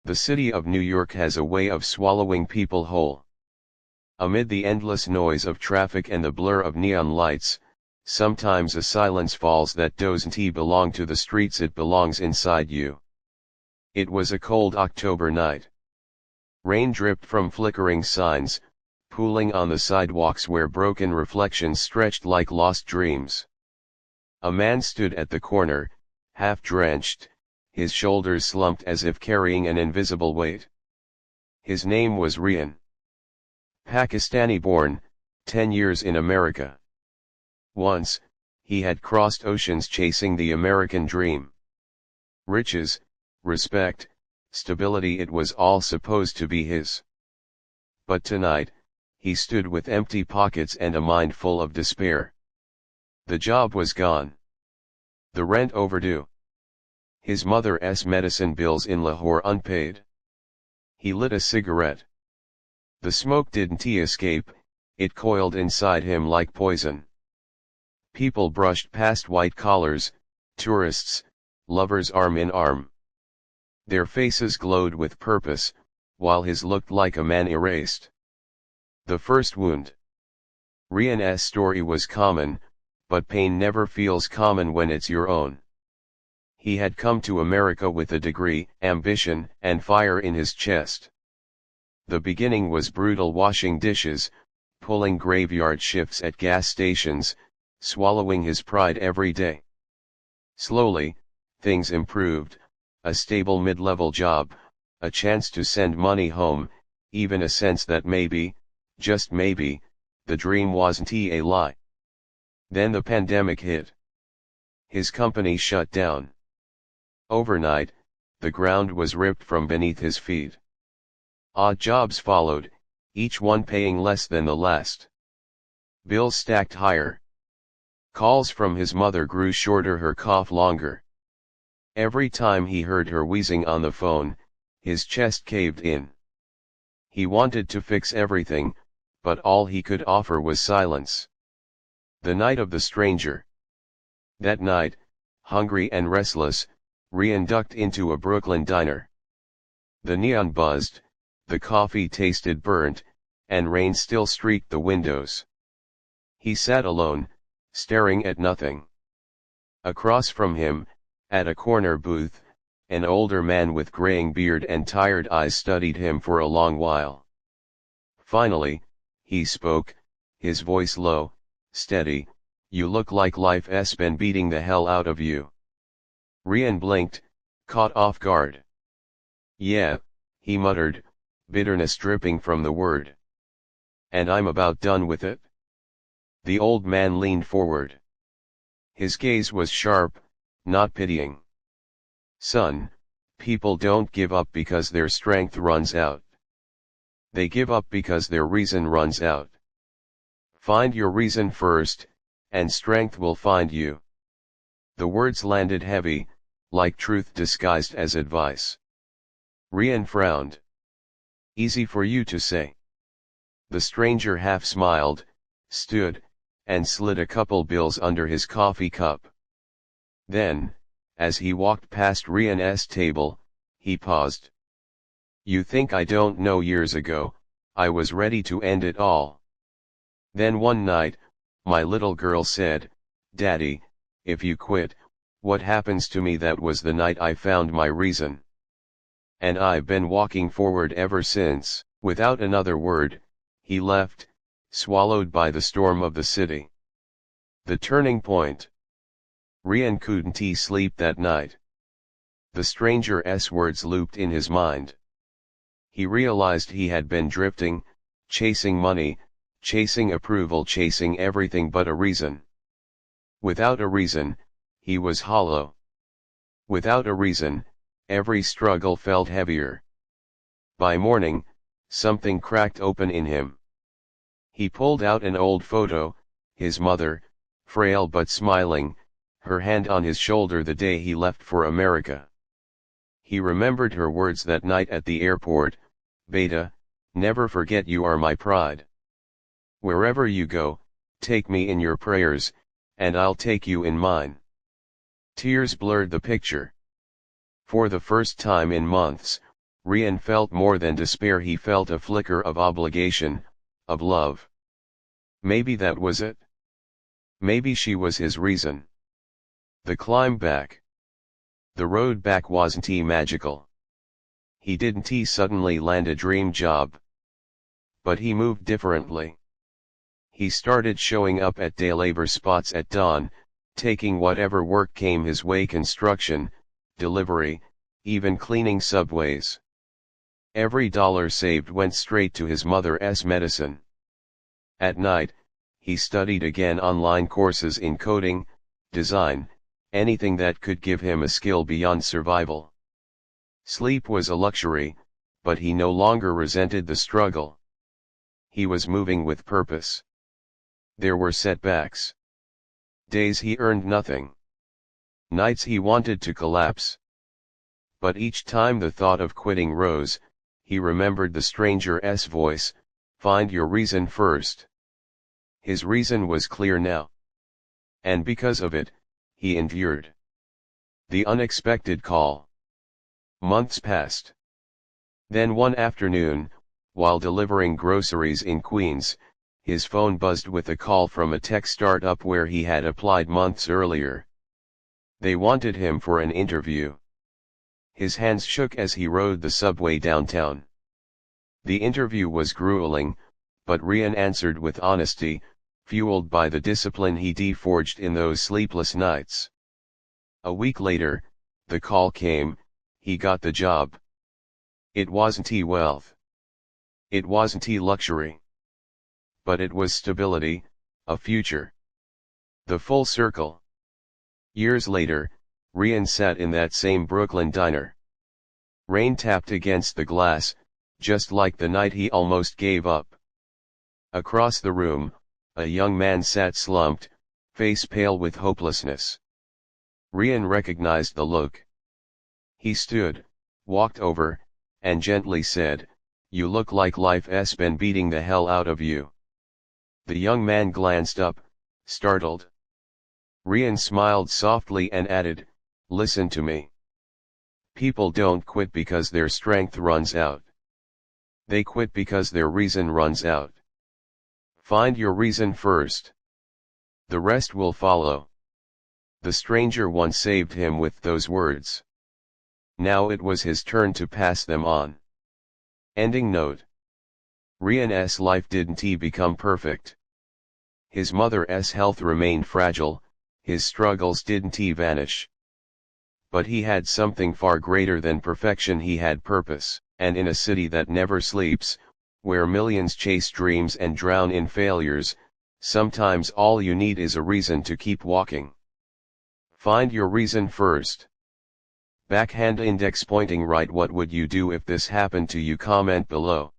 The city of New York has a way of swallowing people whole. Amid the endless noise of traffic and the blur of neon lights, sometimes a silence falls that doesn't belong to the streets, it belongs inside you. It was a cold October night. Rain dripped from flickering signs, pooling on the sidewalks where broken reflections stretched like lost dreams. A man stood at the corner, half drenched, his shoulders slumped as if carrying an invisible weight. His name was Rehan. Pakistani-born, 10 years in America. Once, he had crossed oceans chasing the American dream. Riches, respect, stability, it was all supposed to be his. But tonight, he stood with empty pockets and a mind full of despair. The job was gone. The rent overdue. His mother's medicine bills in Lahore unpaid. He lit a cigarette. The smoke didn't escape, it coiled inside him like poison. People brushed past, white collars, tourists, lovers arm in arm. Their faces glowed with purpose, while his looked like a man erased. The first wound. Rehan's story was common, but pain never feels common when it's your own. He had come to America with a degree, ambition, and fire in his chest. The beginning was brutal: washing dishes, pulling graveyard shifts at gas stations, swallowing his pride every day. Slowly, things improved: a stable mid-level job, a chance to send money home, even a sense that maybe, just maybe, the dream wasn't a lie. Then the pandemic hit. His company shut down. Overnight, the ground was ripped from beneath his feet. Odd jobs followed, each one paying less than the last. Bills stacked higher. Calls from his mother grew shorter, her cough longer. Every time he heard her wheezing on the phone, his chest caved in. He wanted to fix everything, but all he could offer was silence. The night of the stranger. That night, hungry and restless, Rehan ducked into a Brooklyn diner. The neon buzzed, the coffee tasted burnt, and rain still streaked the windows. He sat alone, staring at nothing. Across from him, at a corner booth, an older man with graying beard and tired eyes studied him for a long while. Finally, he spoke, his voice low, steady. "You look like life's been beating the hell out of you." Rehan blinked, caught off guard. "Yeah," he muttered, bitterness dripping from the word. "And I'm about done with it." The old man leaned forward. His gaze was sharp, not pitying. "Son, people don't give up because their strength runs out. They give up because their reason runs out. Find your reason first, and strength will find you." The words landed heavy, like truth disguised as advice. Rehan frowned. "Easy for you to say." The stranger half smiled, stood, and slid a couple bills under his coffee cup. Then, as he walked past Rehan's table, he paused. "You think I don't know? Years ago, I was ready to end it all. Then one night, my little girl said, 'Daddy, if you quit, what happens to me?' That was the night I found my reason. And I've been walking forward ever since." Without another word, he left, swallowed by the storm of the city. The turning point. Rehan couldn't sleep that night. The stranger's words looped in his mind. He realized he had been drifting, chasing money, chasing approval, chasing everything but a reason. Without a reason, he was hollow. Without a reason, every struggle felt heavier. By morning, something cracked open in him. He pulled out an old photo, his mother, frail but smiling, her hand on his shoulder the day he left for America. He remembered her words that night at the airport, "Beta, never forget you are my pride. Wherever you go, take me in your prayers, and I'll take you in mine." Tears blurred the picture. For the first time in months, Rehan felt more than despair, he felt a flicker of obligation, of love. Maybe that was it? Maybe she was his reason. The climb back. The road back wasn't magical. He didn't suddenly land a dream job. But he moved differently. He started showing up at day labor spots at dawn, taking whatever work came his way: construction, delivery, even cleaning subways. Every dollar saved went straight to his mother's medicine. At night, he studied again: online courses in coding, design, anything that could give him a skill beyond survival. Sleep was a luxury, but he no longer resented the struggle. He was moving with purpose. There were setbacks. Days he earned nothing. Nights he wanted to collapse. But each time the thought of quitting rose, he remembered the stranger's voice: "Find your reason first." His reason was clear now. And because of it, he endured. The unexpected call. Months passed. Then one afternoon, while delivering groceries in Queens, his phone buzzed with a call from a tech startup where he had applied months earlier. They wanted him for an interview. His hands shook as he rode the subway downtown. The interview was grueling, but Rehan answered with honesty, fueled by the discipline he'd forged in those sleepless nights. A week later, the call came: he got the job. It wasn't wealth. It wasn't luxury. But it was stability, a future. The full circle. Years later, Rehan sat in that same Brooklyn diner. Rain tapped against the glass, just like the night he almost gave up. Across the room, a young man sat slumped, face pale with hopelessness. Rehan recognized the look. He stood, walked over, and gently said, "You look like life's been beating the hell out of you." The young man glanced up, startled. Rehan smiled softly and added, "Listen to me. People don't quit because their strength runs out. They quit because their reason runs out. Find your reason first. The rest will follow." The stranger once saved him with those words. Now it was his turn to pass them on. Ending note. Rehan's life didn't become perfect. His mother's health remained fragile, his struggles didn't vanish. But he had something far greater than perfection: he had purpose. And in a city that never sleeps, where millions chase dreams and drown in failures, sometimes all you need is a reason to keep walking. Find your reason first. Backhand index pointing right. What would you do if this happened to you? Comment below.